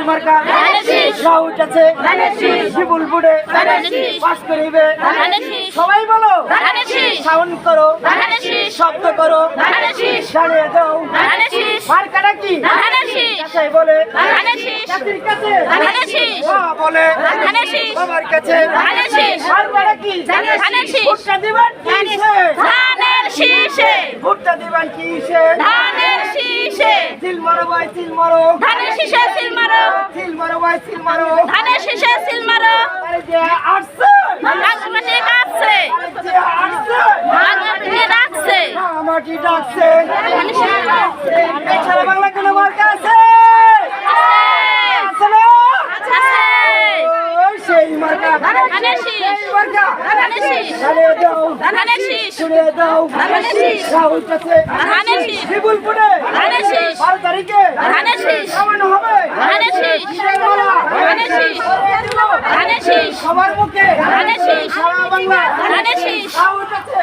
মার্কা রাউট আছে শিবুল বুড়ে পাস করিবে সবাই বলো সাউন্ড করো শব্দ করো জানিয়ে দাও মার্কাটা কি কাছে বলে কাছের কাছে বলে আমার কাছে মার্কাটা কি ভুট্টা দিবেন কিসে ভুট্টা দিবেন কিসে সিল মারো ভাই সিল মারো সিল মারো ভাই সিল মারো আরে যে আসছে আমাকে ডাকছে সারা বাংলা কোনো মার্কা আছে সেই মার্কা শুনে দাও রাহুল কাছে শিবুলপুরে 12 তারিখে কেমন হবে সবার মুখে সারা বাংলা রাহুল কাছে